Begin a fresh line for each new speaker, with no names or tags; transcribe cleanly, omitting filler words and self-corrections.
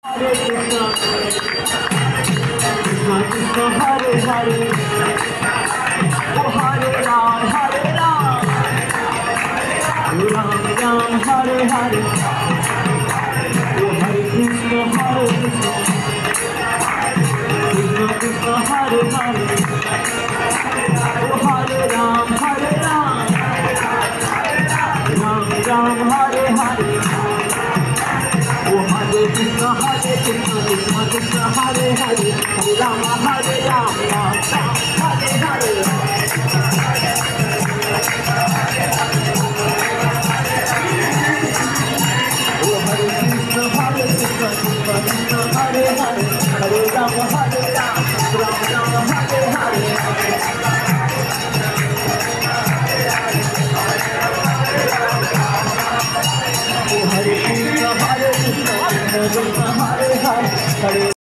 Hare Krishna, Krishna Krishna Hare Hare, Oh Hare Ram, Ram Ram Hare Hare, Oh Hare Krishna, Krishna Krishna Hare Hare, Oh Hare Ram, Ram Ram Hare Hare, Oh Hare Krishna, Krishna Krishna Hare Hare, Hare Rama, Ram Ram Hare Hare. Oh Hare Krishna, Krishna Krishna Hare Hare, Hare Rama, Ram Ram Hare Hare. Oh Hare Krishna, Krishna Krishna Hare Hare, Hare